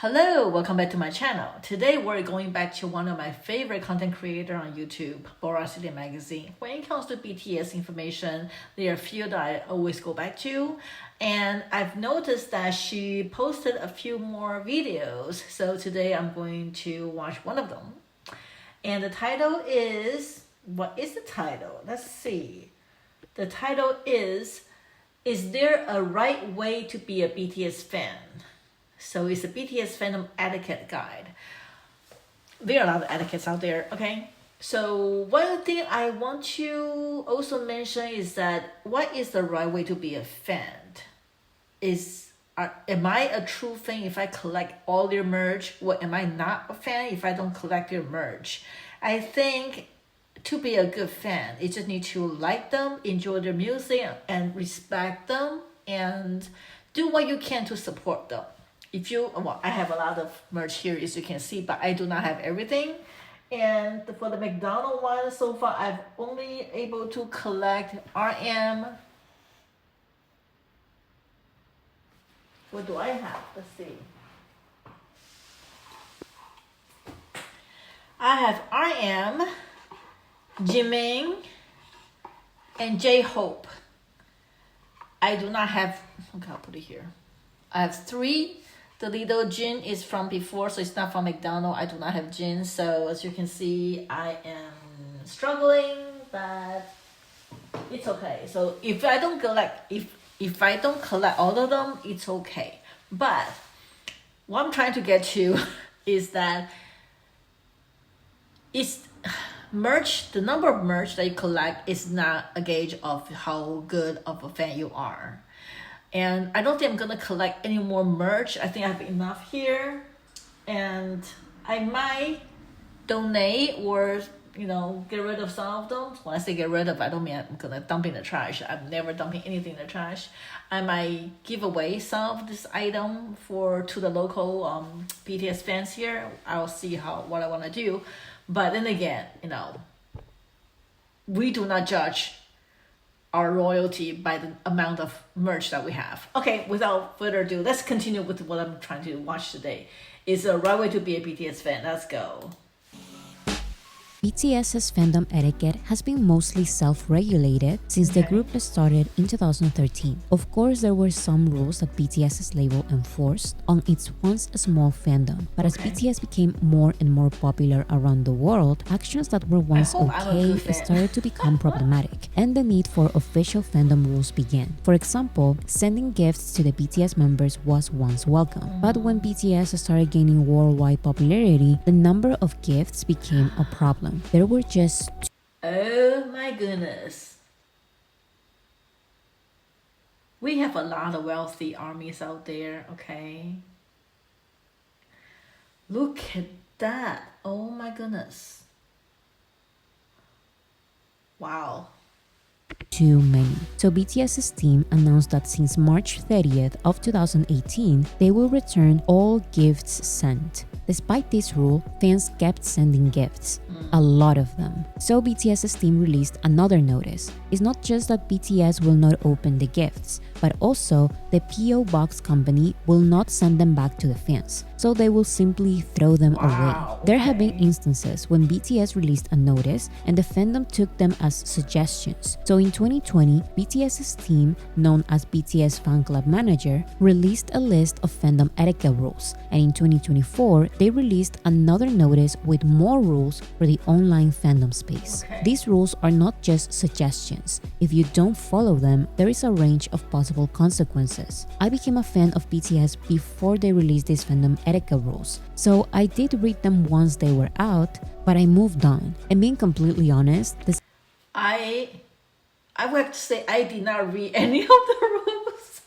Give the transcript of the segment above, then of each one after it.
Hello, welcome back to my channel. Today we're going back to one of my favorite content creators on YouTube, Boracity Magazine. When it comes to BTS information, there are a few that I always go back to. And I've noticed that she posted a few more videos. So today I'm going to watch one of them. And the title is, what is the title? Let's see. The title is there a right way to be a BTS fan? So it's a BTS Fandom Etiquette guide. There are a lot of etiquettes out there, okay? So one thing I want to also mention is that what is the right way to be a fan? Am I a true fan if I collect all their merch? Or am I not a fan if I don't collect their merch? I think to be a good fan, you just need to like them, enjoy their music, and respect them, and do what you can to support them. I have a lot of merch here, as you can see, but I do not have everything. And for the McDonald's one, so far I've only able to collect RM. What do I have? Let's see. I have RM, Jimin, and J-Hope. I do not have, okay, I'll put it here. I have 3. The little Jin is from before, so it's not from McDonald's. I do not have Jin, so as you can see, I am struggling, but it's okay. So if I don't collect all of them, it's okay. But what I'm trying to get to is that the number of merch that you collect is not a gauge of how good of a fan you are. And I don't think I'm gonna collect any more merch. I think I have enough here, and I might donate or get rid of some of them. When I say get rid of, I don't mean I'm gonna dump in the trash. I'm never dumping anything in the trash. I might give away some of this item to the local BTS fans here. I'll see what I want to do. But then again, we do not judge our loyalty by the amount of merch that we have. Okay, without further ado, let's continue with what I'm trying to watch today. It's a right way to be a BTS fan. Let's go. BTS's fandom etiquette has been mostly self-regulated since the group started in 2013. Of course, there were some rules that BTS's label enforced on its once small fandom, but as BTS became more and more popular around the world, actions that were once okay started to become problematic, and the need for official fandom rules began. For example, sending gifts to the BTS members was once welcome, but when BTS started gaining worldwide popularity, the number of gifts became a problem. There were just oh my goodness. We have a lot of wealthy armies out there, okay? Look at that. Oh my goodness. Wow. Too many. So BTS's team announced that since March 30th of 2018, they will return all gifts sent. Despite this rule, fans kept sending gifts, a lot of them. So BTS's team released another notice. It's not just that BTS will not open the gifts, but also the PO Box company will not send them back to the fans, so they will simply throw them away. There have been instances when BTS released a notice and the fandom took them as suggestions. So in 2020, BTS's team, known as BTS Fan Club Manager, released a list of fandom etiquette rules, and in 2024, they released another notice with more rules for the online fandom space. These rules are not just suggestions. If you don't follow them, there is a range of possible consequences. I became a fan of BTS before they released these fandom etiquette rules, so I did read them once they were out, but I moved on. And being completely honest, I would have to say I did not read any of the rules.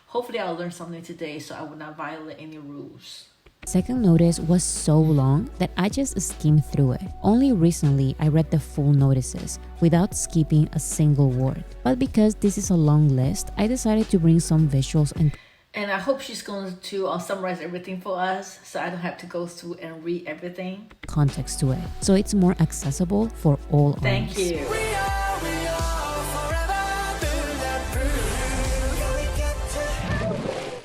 Hopefully I'll learn something today so I will not violate any rules. Second notice was so long that I just skimmed through it. Only recently I read the full notices without skipping a single word. But because this is a long list, I decided to bring some visuals and I hope she's going to summarize everything for us so I don't have to go through and read everything. Context to it, so it's more accessible for all Thank armies. you.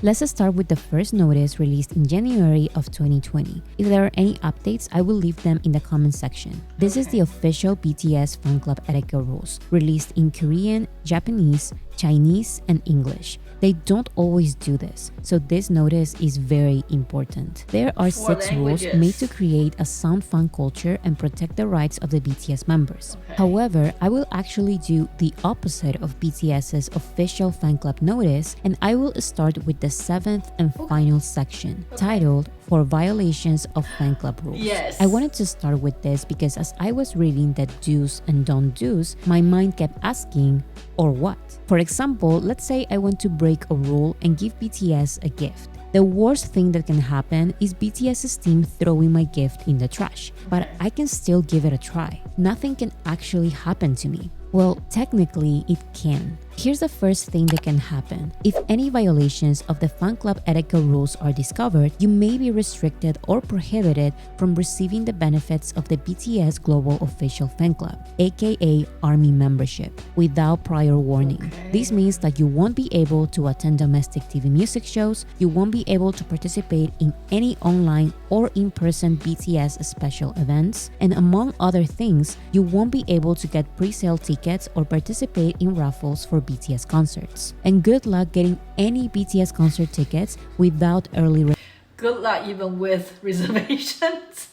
Let's start with the first notice released in January of 2020. If there are any updates, I will leave them in the comment section. This is the official BTS fan club etiquette rules, released in Korean, Japanese, Chinese, and English. They don't always do this, so this notice is very important. There are 6 rules made to create a sound fan culture and protect the rights of the BTS members. However, I will actually do the opposite of BTS's official fan club notice, and I will start with the 7th and final section, titled For Violations of Fan Club Rules. I wanted to start with this because as I was reading the do's and don't do's, my mind kept asking, or what? For example, let's say I want to break a rule and give BTS a gift. The worst thing that can happen is BTS's team throwing my gift in the trash, but I can still give it a try. Nothing can actually happen to me. Well, technically, it can. Here's the first thing that can happen. If any violations of the fan club etiquette rules are discovered, you may be restricted or prohibited from receiving the benefits of the BTS Global Official Fan Club, aka ARMY membership, without prior warning. This means that you won't be able to attend domestic TV music shows, you won't be able to participate in any online or in-person BTS special events, and among other things, you won't be able to get pre-sale tickets or participate in raffles for BTS concerts. And good luck getting any BTS concert tickets without early Good luck even with reservations.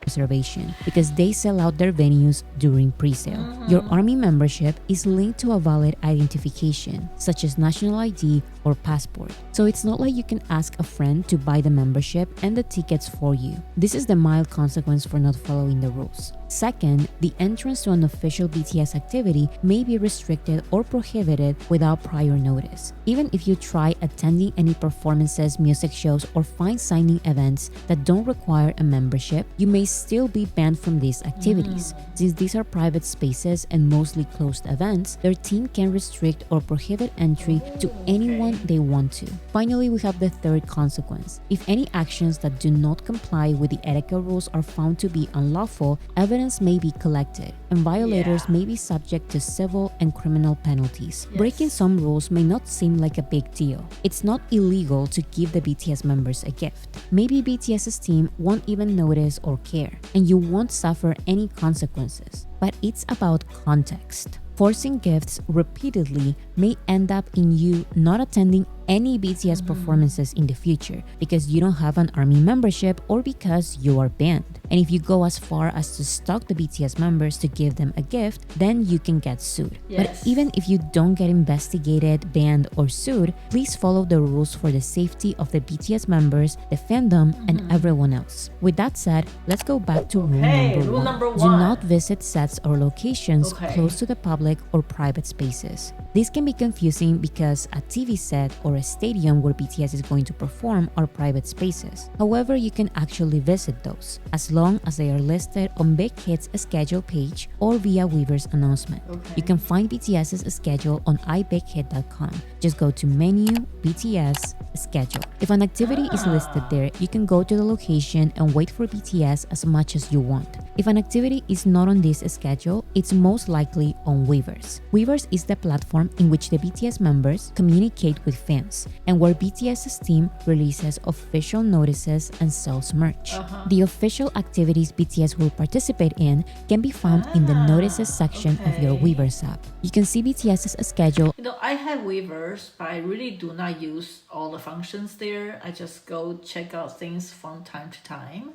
reservation because they sell out their venues during pre-sale. Your ARMY membership is linked to a valid identification, such as national ID or passport. So it's not like you can ask a friend to buy the membership and the tickets for you. This is the mild consequence for not following the rules. Second, the entrance to an official BTS activity may be restricted or prohibited without prior notice. Even if you try attending any performances, music shows, or fine signing events that don't require a membership, you may still be banned from these activities. Since these are private spaces and mostly closed events, their team can restrict or prohibit entry to anyone they want to. Finally, we have the third consequence. If any actions that do not comply with the etiquette rules are found to be unlawful, evidence may be collected, and violators may be subject to civil and criminal penalties. Breaking some rules may not seem like a big deal. It's not illegal to give the BTS members a gift. Maybe BTS's team won't even notice or care, and you won't suffer any consequences. But it's about context. Forcing gifts repeatedly may end up in you not attending any BTS performances in the future because you don't have an ARMY membership or because you are banned. And if you go as far as to stalk the BTS members to give them a gift, then you can get sued. But even if you don't get investigated, banned, or sued, please follow the rules for the safety of the BTS members, the fandom, and everyone else. With that said, let's go back to rule number one. Do not visit sets or locations close to the public or private spaces. This can be confusing because a TV set or a stadium where BTS is going to perform are private spaces. However, you can actually visit those, as long as they are listed on Big Hit's schedule page or via Weaver's announcement. You can find BTS's schedule on iBigHit.com. Just go to menu, BTS, schedule. If an activity is listed there, you can go to the location and wait for BTS as much as you want. If an activity is not on this schedule, it's most likely on Weaver's. Weaver's is the platform in which the BTS members communicate with fans and where BTS's team releases official notices and sells merch. The official activities BTS will participate in can be found in the notices section of your Weaver's app. You can see BTS's schedule. You know, I have Weaver's, but I really do not use all the functions there. I just go check out things from time to time.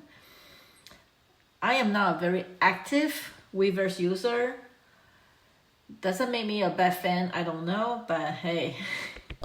I am not a very active Weaver's user. Doesn't make me a bad fan, I don't know, but hey.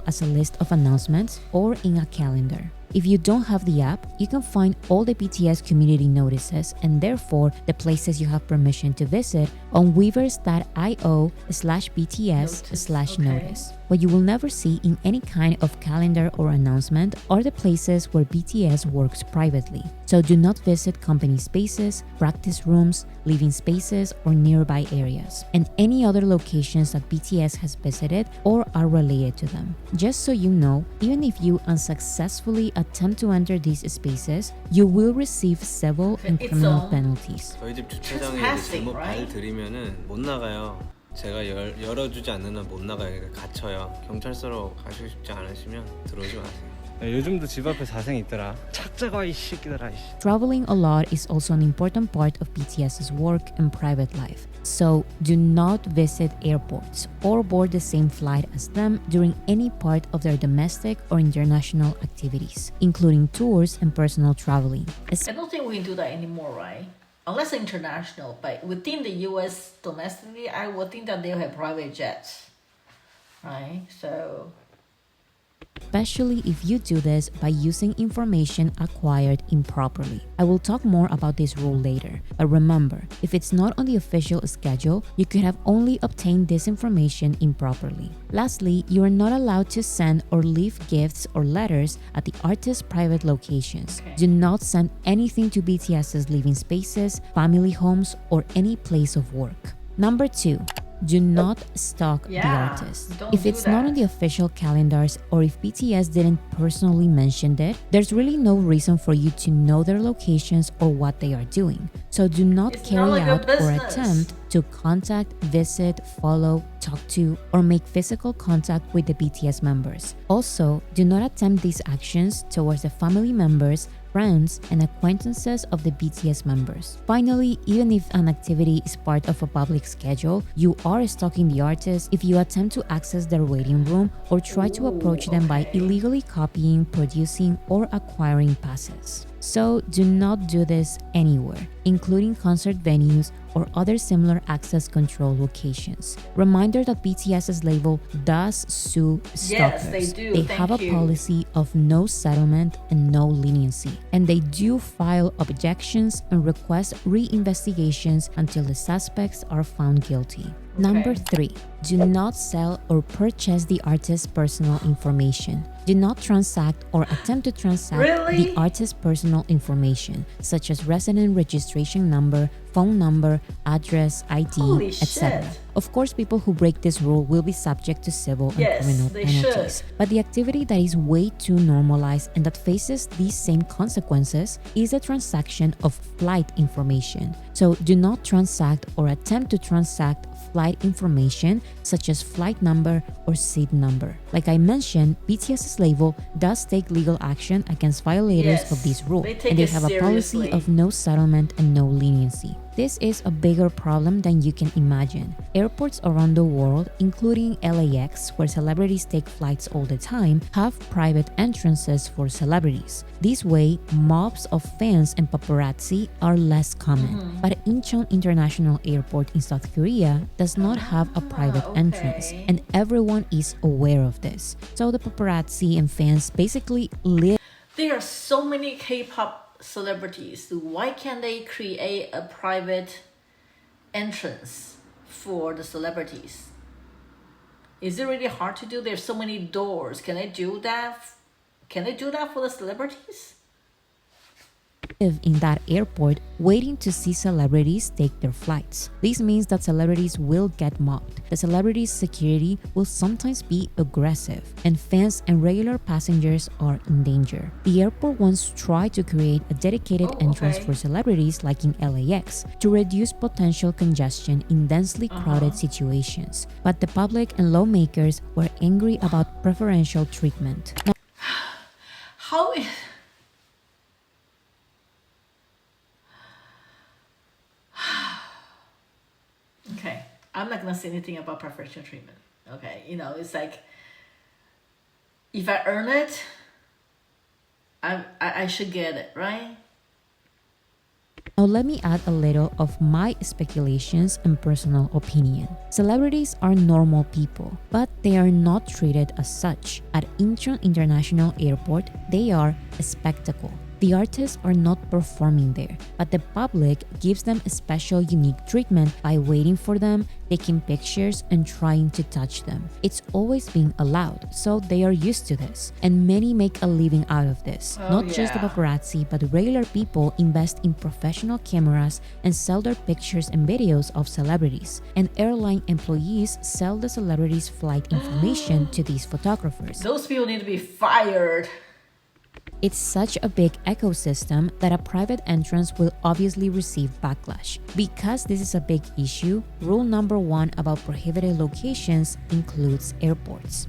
As a list of announcements or in a calendar. If you don't have the app, you can find all the BTS community notices and therefore the places you have permission to visit on weavers.io/BTS/notice. What you will never see in any kind of calendar or announcement are the places where BTS works privately. So do not visit company spaces, practice rooms, living spaces, or nearby areas, and any other locations that BTS has visited or are related to them. Just so you know, even if you unsuccessfully attempt to enter these spaces, you will receive civil and criminal penalties. 저희 집 주차장에 잘못 발 들이면은 못 나가요. 제가 열어주지 않는 한 못 나가요. 갇혀요. 경찰서로 가시고 싶지 않으시면 들어오지 마세요. 요즘도 집 앞에 자생이 있더라. 찾자가 이 새끼들아. Traveling a lot is also an important part of BTS's work and private life. So do not visit airports or board the same flight as them during any part of their domestic or international activities, including tours and personal traveling. I don't think we can do that anymore, right? Unless international, but within the US domestically, I would think that they'll have private jets, right? So Especially if you do this by using information acquired improperly. I will talk more about this rule later, but remember, if it's not on the official schedule, you could have only obtained this information improperly. Lastly, you are not allowed to send or leave gifts or letters at the artist's private locations. Okay. Do not send anything to BTS's living spaces, family homes, or any place of work. Number 2. Do not stalk the artist. If it's not on the official calendars or if BTS didn't personally mention it, there's really no reason for you to know their locations or what they are doing. So do not carry out or attempt to contact, visit, follow, talk to, or make physical contact with the BTS members. Also, do not attempt these actions towards the family members, friends, and acquaintances of the BTS members. Finally, even if an activity is part of a public schedule, you are stalking the artist if you attempt to access their waiting room or try to approach them by illegally copying, producing, or acquiring passes. So do not do this anywhere, including concert venues or other similar access control locations. Reminder that BTS's label does sue stalkers. Yes, they do. They have a policy of no settlement and no leniency, and they do file objections and request re-investigations until the suspects are found guilty. Number 3. Do not sell or purchase the artist's personal information. Do not transact or attempt to transact the artist's personal information, such as resident registration number, phone number, address, ID, etc. Of course, people who break this rule will be subject to civil and criminal penalties. But the activity that is way too normalized and that faces these same consequences is the transaction of flight information. So do not transact or attempt to transact flight information such as flight number or seat number. Like I mentioned, BTS's label does take legal action against violators of this rule, and they have a policy of no settlement and no leniency. This is a bigger problem than you can imagine. Airports around the world, including LAX, where celebrities take flights all the time, have private entrances for celebrities. This way, mobs of fans and paparazzi are less common. But Incheon International Airport in South Korea does not have a private entrance, and everyone is aware of this. So the paparazzi and fans basically live. There are so many K-pop celebrities. Why can't they create a private entrance for the celebrities? Is it really hard to do? There's so many doors. Can they do that? Can they do that for the celebrities? In that airport waiting to see celebrities take their flights. This means that celebrities will get mobbed. The celebrities' security will sometimes be aggressive, and fans and regular passengers are in danger. The airport once tried to create a dedicated entrance for celebrities like in LAX to reduce potential congestion in densely crowded situations, but the public and lawmakers were angry about preferential treatment. How is... Okay, I'm not gonna say anything about preferential treatment. Okay, it's like if I earn it, I should get it, right? Now let me add a little of my speculations and personal opinion. Celebrities are normal people, but they are not treated as such. At Incheon International Airport, they are a spectacle. The artists are not performing there, but the public gives them a special unique treatment by waiting for them, taking pictures, and trying to touch them. It's always being allowed, so they are used to this. And many make a living out of this. Not just the paparazzi, but regular people invest in professional cameras and sell their pictures and videos of celebrities. And airline employees sell the celebrities' flight information to these photographers. Those people need to be fired. It's such a big ecosystem that a private entrance will obviously receive backlash. Because this is a big issue, rule number 1 about prohibited locations includes airports.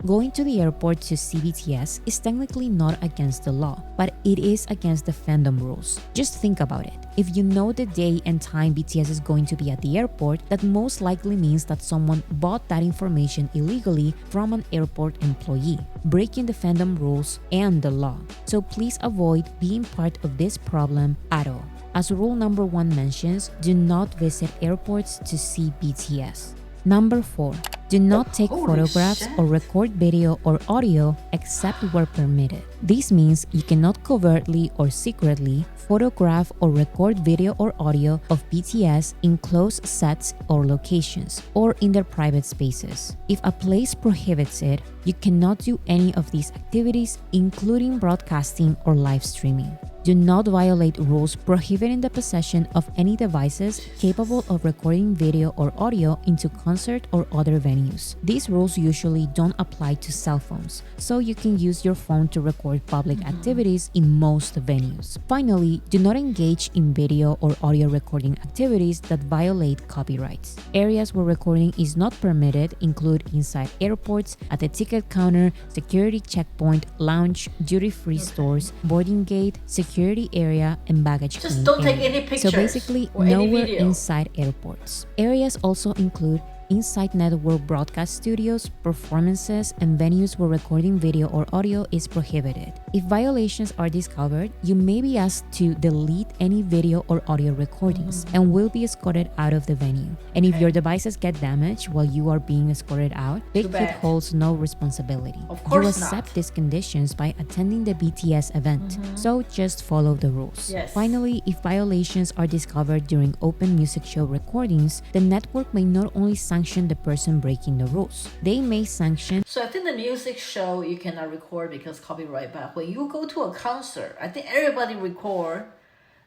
Going to the airport to see BTS is technically not against the law, but it is against the fandom rules. Just think about it. If you know the day and time BTS is going to be at the airport, that most likely means that someone bought that information illegally from an airport employee, breaking the fandom rules and the law. So please avoid being part of this problem at all. As rule number 1 mentions, do not visit airports to see BTS. Number 4. Do not take photographs or record video or audio except where permitted. This means you cannot covertly or secretly photograph or record video or audio of BTS in closed sets or locations, or in their private spaces. If a place prohibits it, you cannot do any of these activities, including broadcasting or live streaming. Do not violate rules prohibiting the possession of any devices capable of recording video or audio into concert or other venues. These rules usually don't apply to cell phones, so you can use your phone to record public activities in most venues. Finally, do not engage in video or audio recording activities that violate copyrights. Areas where recording is not permitted include inside airports, at the ticket counter, security checkpoint, lounge, duty-free stores, boarding gate, security area, and baggage claim Just don't take area. any pictures. So basically, or any nowhere video. inside airports. Areas also include inside network broadcast studios, performances, and venues where recording video or audio is prohibited. If violations are discovered, you may be asked to delete any video or audio recordings and will be escorted out of the venue. And if your devices get damaged while you are being escorted out, Big Hit bad. holds no responsibility. Of course you not. accept these conditions by attending the BTS event, so just follow the rules. Yes. Finally, if violations are discovered during open music show recordings, the network may not only sanction the person breaking the rules, they may sanction. So I think the music show you cannot record because copyright, but when you go to a concert, I think everybody record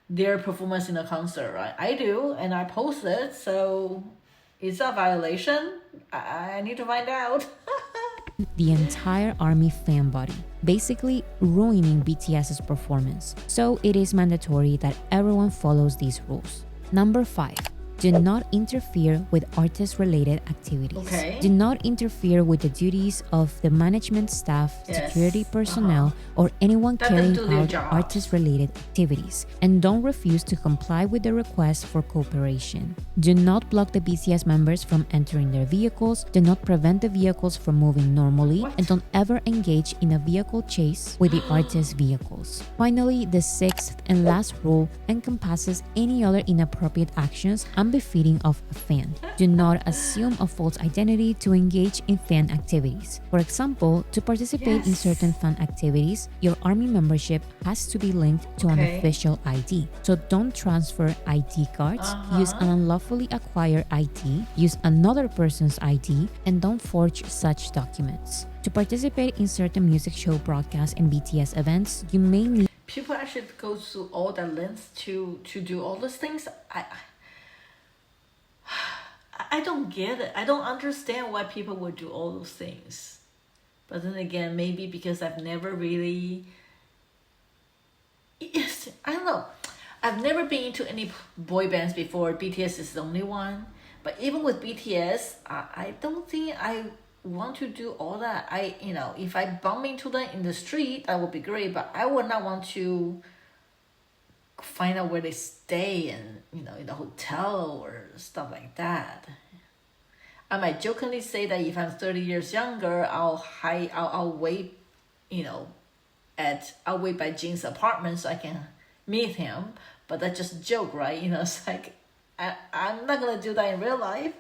their performance in a concert, right? I do, and I post it, so is that a violation? I need to find out. The entire ARMY fan body, basically ruining BTS's performance. So it is mandatory that everyone follows these rules. Number 5. Do not interfere with artist-related activities. Okay. Do not interfere with the duties of the management staff, Yes. security personnel, or anyone Let them carrying do their out jobs. artist-related activities. And don't refuse to comply with the request for cooperation. Do not block the BTS members from entering their vehicles. Do not prevent the vehicles from moving normally. What? And don't ever engage in a vehicle chase with the artist's vehicles. Finally, the 6th and last rule encompasses any other inappropriate actions unbefitting of a fan. Do not assume a false identity to engage in fan activities. For example, to participate in Yes. certain fan activities, your ARMY membership has to be linked to an Okay. official ID. So don't transfer ID cards, use an unlawfully acquired ID, use another person's ID, and don't forge such documents. To participate in certain music show broadcasts and BTS events, you may need. People actually go to all that lengths to do all those things. I don't get it. I don't understand why people would do all those things. But then again, maybe because I've never really... Yes, I don't know. I've never been into any boy bands before. BTS is the only one. But even with BTS, I don't think I want to do all that. If I bump into them in the street, that would be great. But I would not want to find out where they stay and in the hotel or stuff like that. I might jokingly say that if I'm 30 years younger, I'll wait, I'll wait by Jin's apartment so I can meet him. But that's just a joke, right? It's like I'm not gonna do that in real life.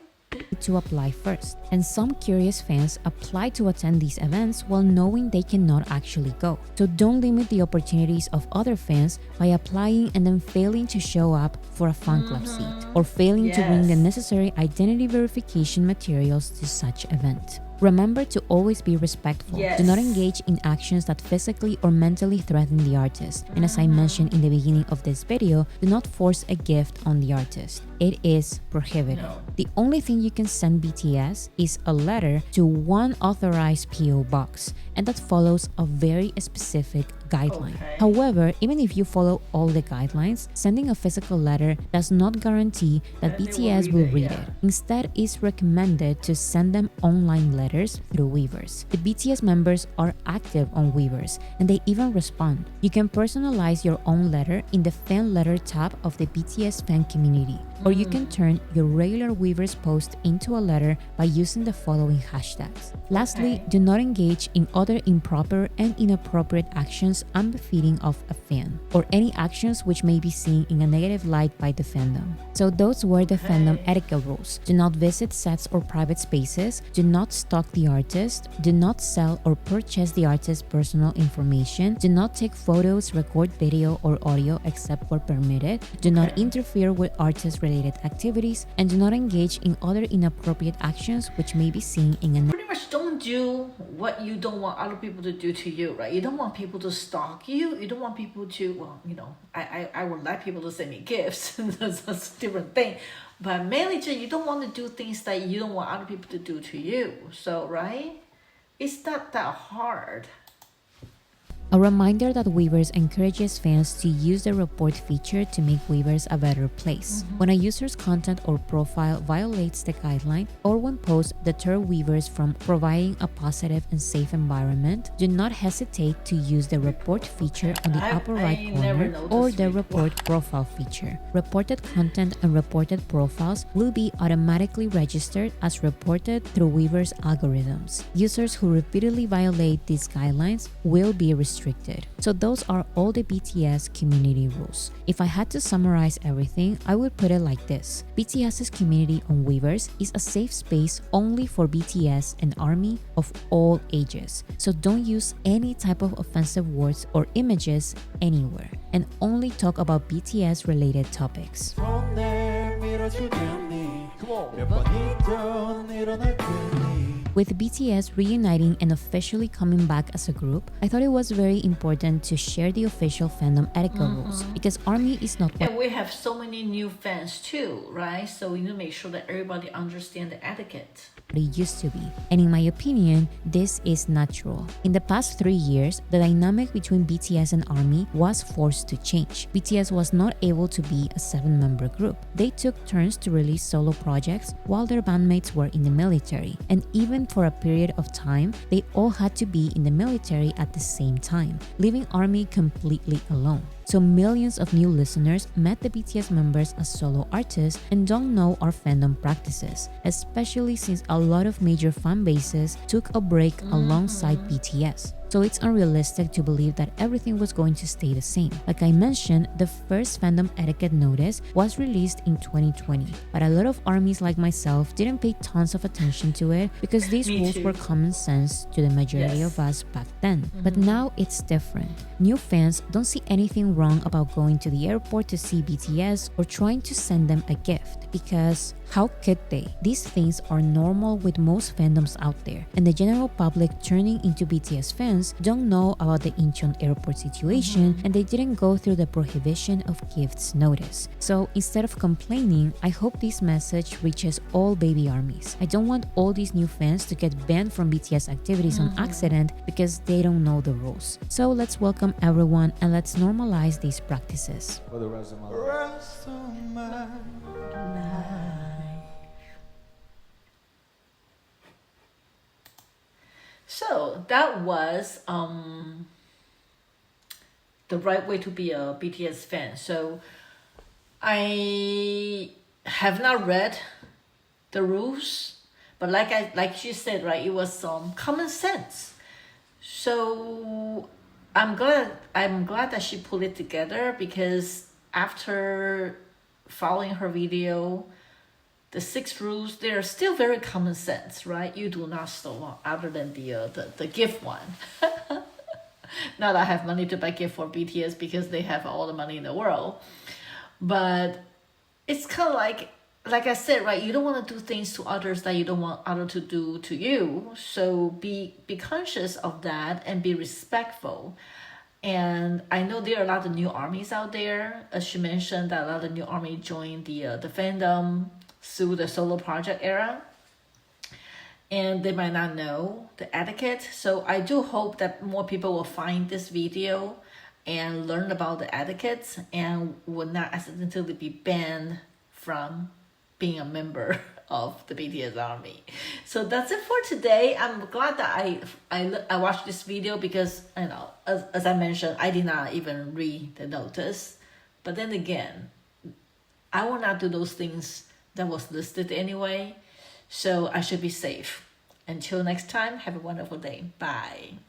To apply first, and some curious fans apply to attend these events while knowing they cannot actually go. So don't limit the opportunities of other fans by applying and then failing to show up for a fan club seat, or failing to bring the Yes. necessary identity verification materials to such event. Remember to always be respectful. Yes. Do not engage in actions that physically or mentally threaten the artist. And as I mentioned in the beginning of this video, do not force a gift on the artist. It is prohibited. No. The only thing you can send BTS is a letter to one authorized PO box, and that follows a very specific guideline. Okay. However, even if you follow all the guidelines, sending a physical letter does not guarantee that That they BTS will will read read it, it. Instead, it's recommended to send them online letters through Weavers. The BTS members are active on Weavers, and they even respond. You can personalize your own letter in the fan letter tab of the BTS fan community, or you can turn your regular Weavers post into a letter by using the following hashtags. Lastly, do not engage in other improper and inappropriate actions unbefitting of a fan, or any actions which may be seen in a negative light by the fandom. So those were the fandom etiquette rules. Do not visit sets or private spaces, do not stalk the artist, do not sell or purchase the artist's personal information, do not take photos, record video or audio except where permitted, do not interfere with artist-related activities, and do not engage in other inappropriate actions which may be seen in a Pretty much don't do what you don't want other people to do to you, right? You don't want people to stalk you. You don't want people to, well, you know, I would like people to send me gifts. That's a different thing. But mainly just you don't want to do things that you don't want other people to do to you. So, right? It's not that hard. A reminder that Weavers encourages fans to use the report feature to make Weavers a better place. When a user's content or profile violates the guideline, or when posts deter Weavers from providing a positive and safe environment, do not hesitate to use the report feature on the upper right corner or the report profile feature. Reported content and reported profiles will be automatically registered as reported through Weavers algorithms. Users who repeatedly violate these guidelines will be restricted. So those are all the BTS community rules. If I had to summarize everything, I would put it like this. BTS's community on Weavers is a safe space only for BTS and ARMY of all ages. So don't use any type of offensive words or images anywhere, and only talk about BTS related topics. With BTS reuniting and officially coming back as a group, I thought it was very important to share the official fandom etiquette rules, because ARMY is not what And we have so many new fans too, right? So we need to make sure that everybody understands the etiquette. it used to be. And in my opinion, this is natural. In the past 3 years, the dynamic between BTS and ARMY was forced to change. BTS was not able to be a 7-member group. They took turns to release solo projects while their bandmates were in the military. And even for a period of time, they all had to be in the military at the same time, leaving ARMY completely alone. So millions of new listeners met the BTS members as solo artists and don't know our fandom practices, especially since a lot of major fan bases took a break alongside BTS. So it's unrealistic to believe that everything was going to stay the same. Like I mentioned, the first fandom etiquette notice was released in 2020, but a lot of ARMYs like myself didn't pay tons of attention to it because these rules were common sense to the majority of us back then. But now it's different. New fans don't see anything wrong about going to the airport to see BTS or trying to send them a gift, because how could they? These things are normal with most fandoms out there, and the general public turning into BTS fans don't know about the Incheon airport situation, and they didn't go through the prohibition of gifts notice. So instead of complaining, I hope this message reaches all baby ARMYs. I don't want all these new fans to get banned from BTS activities on accident because they don't know the rules. So let's welcome everyone and let's normalize these practices. For the rest of my life. So that was the right way to be a BTS fan. So I have not read the rules, but like she said, right, it was common sense. So I'm glad that she put it together, because after following her video, the 6 rules, they are still very common sense, right? You do not steal other than the gift one. Not that I have money to buy gift for BTS because they have all the money in the world. But it's kind of like like I said, right, you don't want to do things to others that you don't want others to do to you. So be conscious of that and be respectful. And I know there are a lot of new armies out there. As she mentioned, that a lot of new army joined the fandom through the solo project era. And they might not know the etiquette. So I do hope that more people will find this video and learn about the etiquette and will not accidentally be banned from being a member of the BTS ARMY. So that's it for today. I'm glad that I watched this video because, you know, as I mentioned, I did not even read the notice. But then again, I will not do those things that was listed anyway. So I should be safe. Until next time, have a wonderful day. Bye.